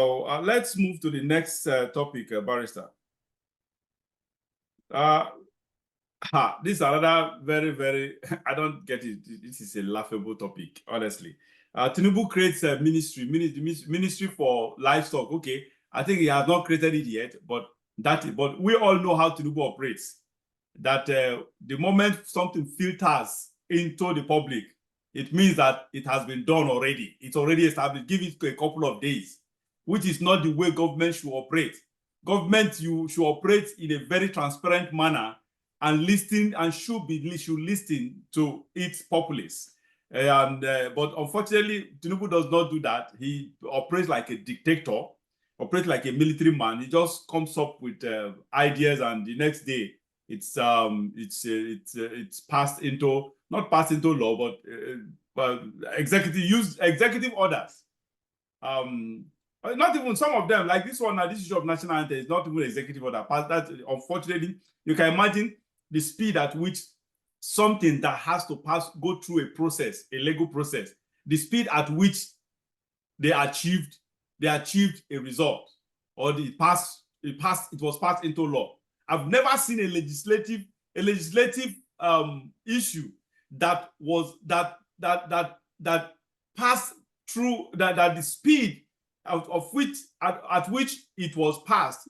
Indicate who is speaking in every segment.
Speaker 1: So let's move to the next topic, Barrister. This is another very, I don't get it. This is a laughable topic, honestly. Tinubu creates a ministry for livestock. Okay, I think he has not created it yet, but we all know how Tinubu operates. That the moment something filters into the public, it means that it has been done already. It's already established. Give it a couple of days, which is not the way government should operate. Government, you should operate in a very transparent manner and should listen to its populace. But unfortunately, Tinubu does not do that. He operates like a dictator, operates like a military man. He just comes up with ideas, and the next day it's passed into, not passed into law, but executive orders. Not even some of them, like this one, this issue of national anthem is not even executive order. That, unfortunately, you can imagine the speed at which something that has to go through a process, a legal process, the speed at which they achieved a result, or it was passed into law. I've never seen a legislative issue that passed through, that the speed at which it was passed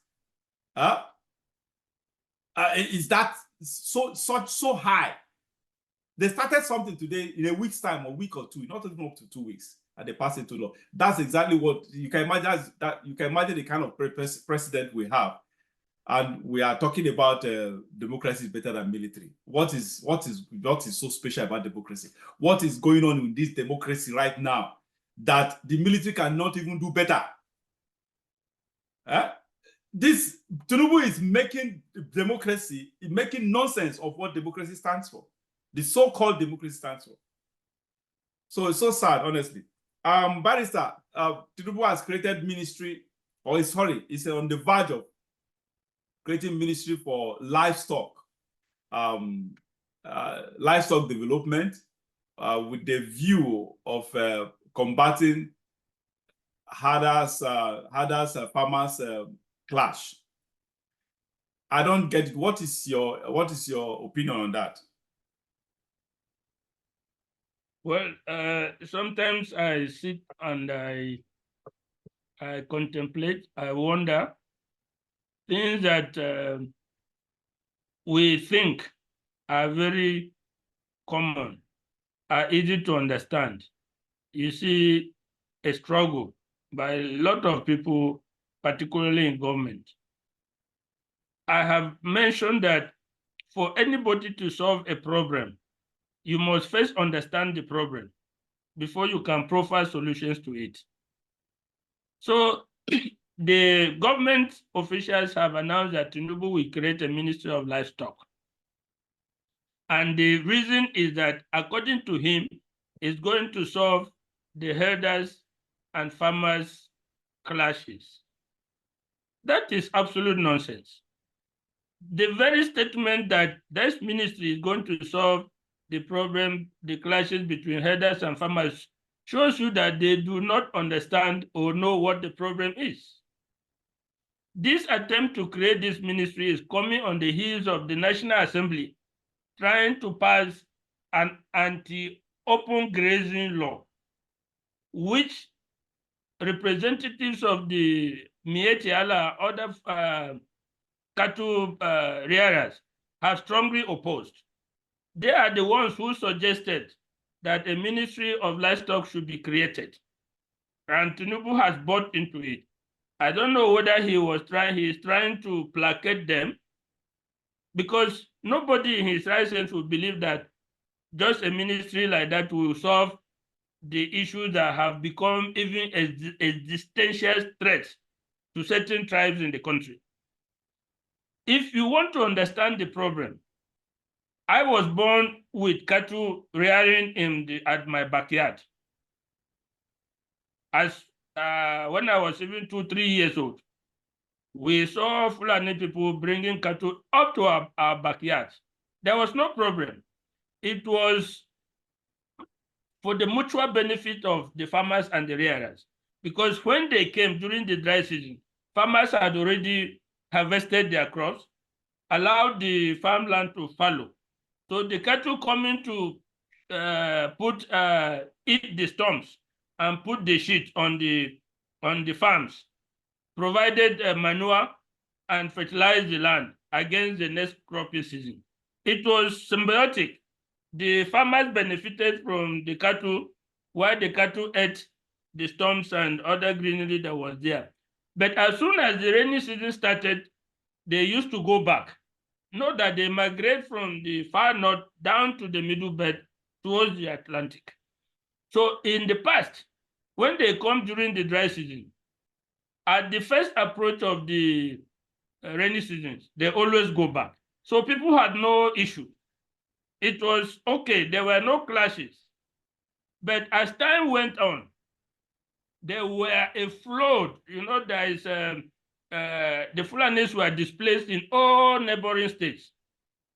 Speaker 1: is that so high. They started something today, in a week's time, a week or two, not even up to 2 weeks, and they passed it to law. That's exactly what you can imagine. You can imagine the kind of precedent we have. And we are talking about democracy is better than military. What is so special about democracy? What is going on in this democracy right now that the military cannot even do better? This Tinubu is making democracy, making nonsense of what democracy stands for. The so-called democracy stands for. So it's so sad, honestly. Barrister, Tinubu has created ministry, it's on the verge of creating ministry for livestock, livestock development, with the view of combating herders, farmers clash. I don't get it. What is your opinion on that?
Speaker 2: Well, sometimes I sit and I contemplate, I wonder, things that we think are very common, are easy to understand. You see a struggle by a lot of people, particularly in government. I have mentioned that for anybody to solve a problem, you must first understand the problem before you can profile solutions to it. So the government officials have announced that Tinubu will create a Ministry of Livestock. And the reason is that, according to him, it's going to solve the herders and farmers clashes. That is absolute nonsense. The very statement that this ministry is going to solve the problem, the clashes between herders and farmers, shows you that they do not understand or know what the problem is. This attempt to create this ministry is coming on the heels of the National Assembly trying to pass an anti-open grazing law, which representatives of the Mieti Allah, other cattle rearers, have strongly opposed. They are the ones who suggested that a Ministry of Livestock should be created, and Tinubu has bought into it. I don't know whether he is trying to placate them, because nobody in his right sense would believe that just a ministry like that will solve the issues that have become even existential threats to certain tribes in the country. If you want to understand the problem, I was born with cattle rearing at my backyard. When I was even 2-3 years old, we saw Fulani people bringing cattle up to our backyard. There was no problem. It was for the mutual benefit of the farmers and the rearers. because when they came during the dry season, farmers had already harvested their crops, allowed the farmland to fallow. So the cattle coming to eat the stumps and put the shit on the farms, provided manure and fertilized the land against the next cropping season. It was symbiotic. The farmers benefited from the cattle while the cattle ate the stumps and other greenery that was there. But as soon as the rainy season started, they used to go back. Note that they migrate from the far north down to the middle belt towards the Atlantic. So in the past, when they come during the dry season, at the first approach of the rainy seasons, they always go back. So people had no issue. It was okay, there were no clashes. But as time went on, there were a flood. You know, there is the Fulanis were displaced in all neighboring states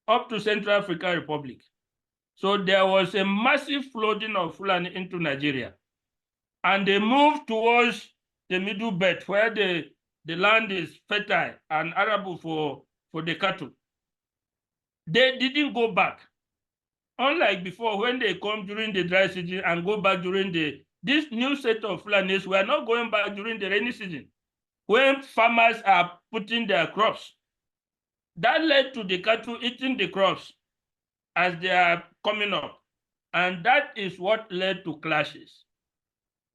Speaker 2: up to Central African Republic. So there was a massive flooding of Fulani into Nigeria. And they moved towards the middle belt where the land is fertile and arable for the cattle. They didn't go back. Unlike before, when they come during the dry season and go back during this new set of Fulanis were not going back during the rainy season, when farmers are putting their crops. That led to the cattle eating the crops as they are coming up. And that is what led to clashes.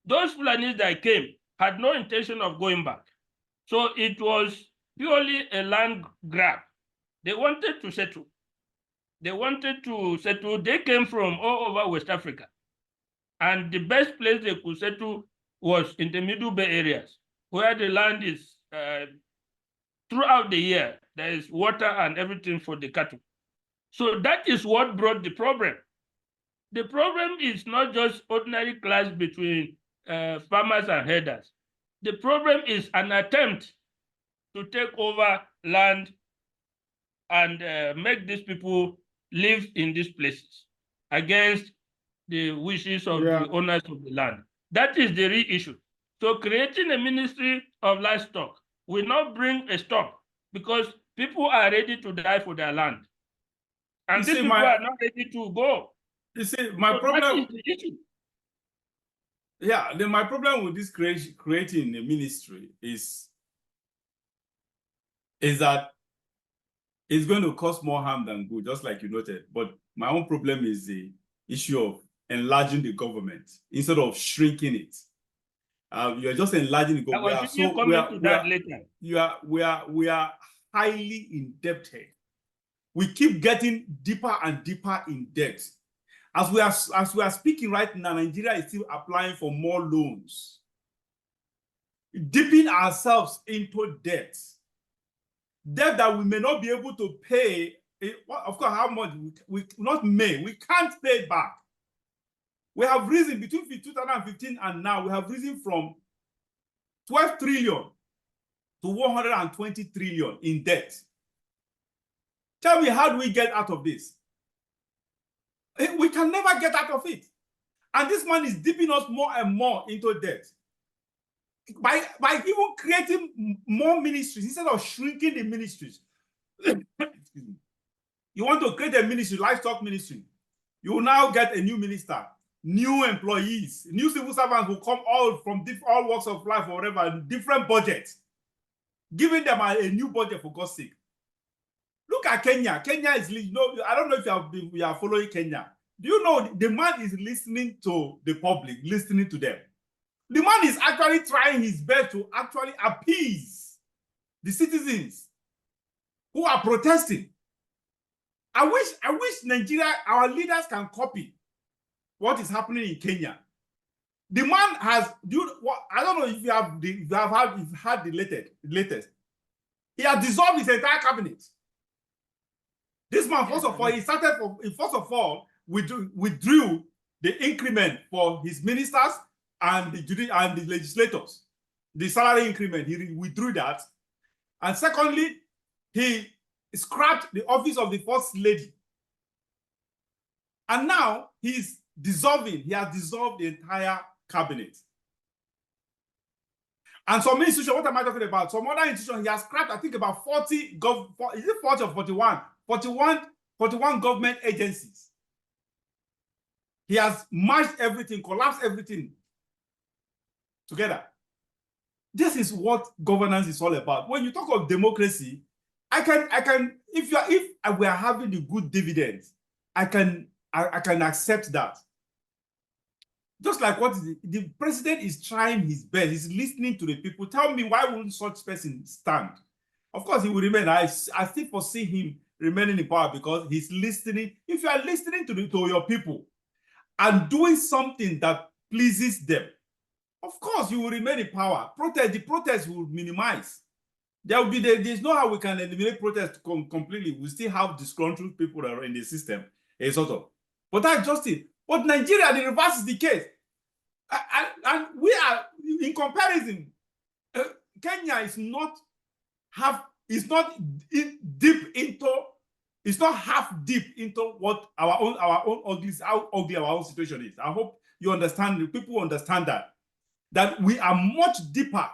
Speaker 2: Those Fulanis that came had no intention of going back. So it was purely a land grab. They wanted to settle. They came from all over West Africa. And the best place they could settle was in the Middle Bay areas, where the land is throughout the year. There is water and everything for the cattle. So that is what brought the problem. The problem is not just ordinary clash between farmers and herders. The problem is an attempt to take over land and make these people live in these places against the wishes of the owners of the land. That is the real issue. So creating a ministry of livestock will not bring a stop because people are ready to die for their land. And these people are not ready to go.
Speaker 1: You see, my problem. That is the issue. Yeah, my problem with this creating a ministry is that it's going to cause more harm than good, just like you noted. But my own problem is the issue of enlarging the government instead of shrinking it. You're just enlarging the government. We are highly indebted. We keep getting deeper and deeper in debt. As we are speaking right now, Nigeria is still applying for more loans, dipping ourselves into debt that we may not be able to pay. Of course, how much we can't pay back. We have risen between 2015 and now. We have risen from 12 trillion to 120 trillion in debt. Tell me, how do we get out of this? We can never get out of it. And this man is dipping us more and more into debt. By even creating more ministries instead of shrinking the ministries. Excuse me. You want to create a ministry, livestock ministry. You will now get a new minister, new employees, new civil servants will come all from all walks of life or whatever, different budgets. Giving them a new budget, for God's sake. Look at Kenya. Kenya is, I don't know if you are following Kenya. Do you know the man is listening to the public, listening to them? The man is actually trying his best to actually appease the citizens who are protesting. I wish Nigeria, our leaders can copy what is happening in Kenya. The man has, I don't know if you have had the latest. He has dissolved his entire cabinet. This man, first of all, withdrew the increment for his ministers and the legislators, the salary increment. He withdrew that. And secondly, he scrapped the office of the first lady. And now he's dissolving. He has dissolved the entire cabinet. And some institution, what am I talking about? Some other institution, he has scrapped, I think, about 40, is it 40 or 41? 41 government agencies. He has merged everything, collapsed everything together. This is what governance is all about. When you talk of democracy, if we are having the good dividends, I can accept that. Just like what the president is trying his best, he's listening to the people. Tell me, why wouldn't such person stand? Of course, he will remain. I still foresee him remaining in power because he's listening. If you are listening to your people and doing something that pleases them, of course, you will remain in power. The protest will minimize. There's no how we can eliminate protest completely. We still have disgruntled people that are in the system, sort of. But that's just it. But Nigeria, the reverse is the case. And we are, in comparison, Kenya is not half deep into what our own ugly, how ugly our own situation is. I hope you understand, people understand that we are much deeper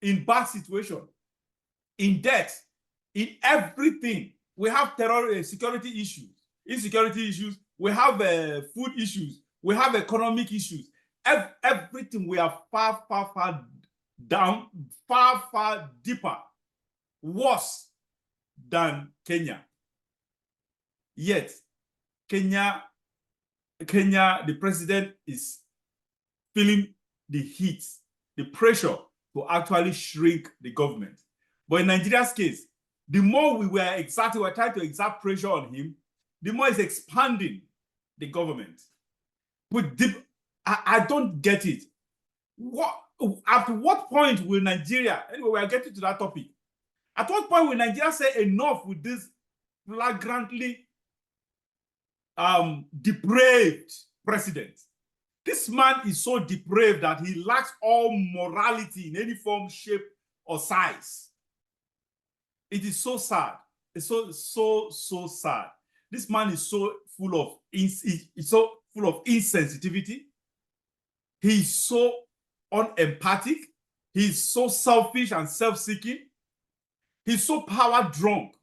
Speaker 1: in bad situation, in debt, in everything. We have terror, security issues, insecurity issues, we have food issues, we have economic issues. Everything, we are far down, far deeper, worse than Kenya. Yet, Kenya, the president is feeling the heat, the pressure to actually shrink the government. But in Nigeria's case, the more we were trying to exert pressure on him, the more he's expanding the government. I don't get it. At what point will Nigeria, anyway, we are getting to that topic. At what point will Nigeria say enough with this flagrantly depraved president? This man is so depraved that he lacks all morality in any form, shape, or size. It is so sad. It's so sad. This man is so full of insensitivity. He's so unempathic. He's so selfish and self-seeking. He's so power drunk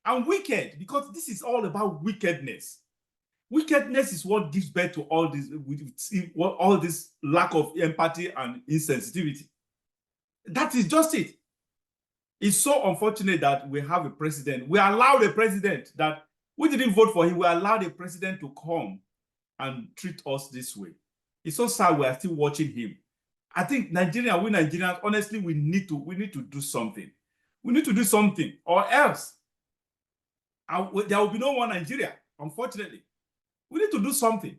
Speaker 1: and wicked, because this is all about wickedness. Wickedness is what gives birth to all this lack of empathy and insensitivity. That is just it. It's so unfortunate that we have a president. We allowed a president that we didn't vote for him. We allowed a president to come and treat us this way. It's so sad we are still watching him. I think we Nigerians, honestly, we need to do something. We need to do something, or else there will be no more Nigeria, unfortunately. We need to do something.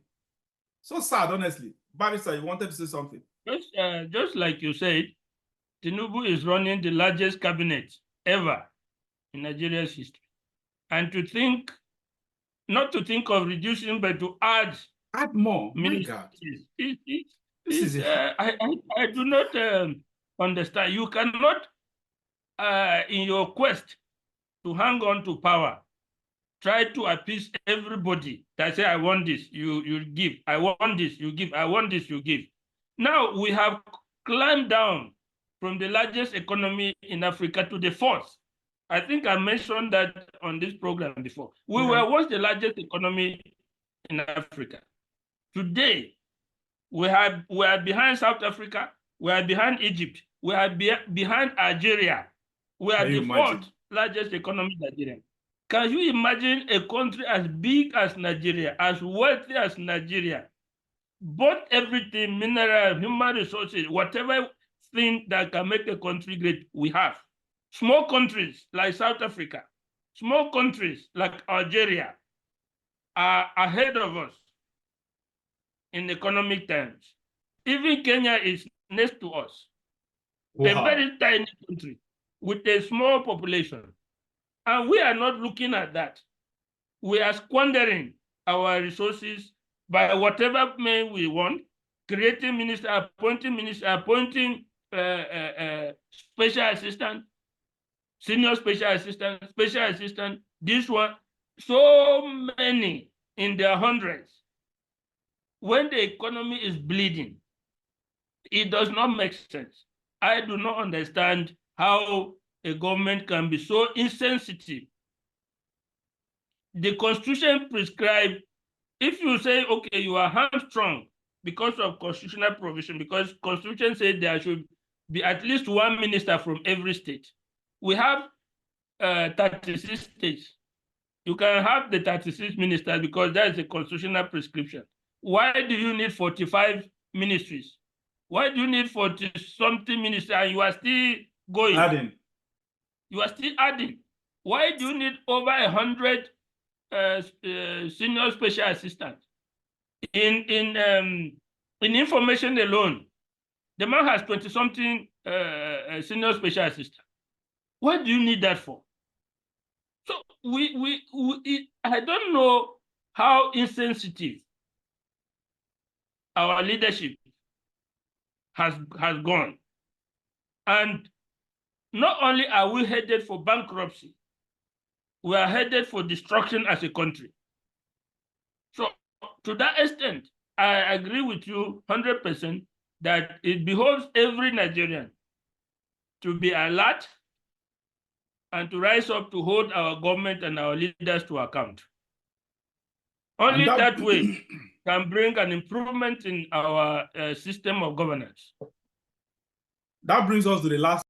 Speaker 1: So sad, honestly. Barrister, you wanted to say something?
Speaker 2: Just like you said, Tinubu is running the largest cabinet ever in Nigeria's history. And not to think of reducing, but to add
Speaker 1: more. My God.
Speaker 2: I do not understand. You cannot, in your quest to hang on to power, try to appease everybody that say, I want this, you give. I want this, you give. I want this, you give. Now we have climbed down from the largest economy in Africa to the fourth. I think I mentioned that on this program before. We were once the largest economy in Africa. Today, we are behind South Africa, we are behind Egypt, we are behind Algeria. We are the fourth largest economy in Nigeria. Can you imagine a country as big as Nigeria, as wealthy as Nigeria, both everything, mineral, human resources, whatever thing that can make a country great, we have. Small countries like South Africa, small countries like Algeria are ahead of us in economic terms. Even Kenya is next to us. Wow. A very tiny country with a small population. And we are not looking at that. We are squandering our resources by whatever means we want, creating minister, appointing special assistant, senior special assistant, this one, so many in their hundreds. When the economy is bleeding, it does not make sense. I do not understand how a government can be so insensitive. The Constitution prescribes, if you say, okay, you are hamstrung because of constitutional provision, because Constitution said there should be at least one minister from every state. We have 36 states. You can have the 36 ministers because that is a constitutional prescription. Why do you need 45 ministries? Why do you need 40-something ministers and you are still going?
Speaker 1: Adding.
Speaker 2: You are still adding. Why do you need over 100 senior special assistants? In information alone, the man has 20-something senior special assistants. What do you need that for? So I don't know how insensitive our leadership has gone. And not only are we headed for bankruptcy, we are headed for destruction as a country. So to that extent, I agree with you 100% that it behoves every Nigerian to be alert and to rise up to hold our government and our leaders to account. Only that way can bring an improvement in our system of governance.
Speaker 1: That brings us to the last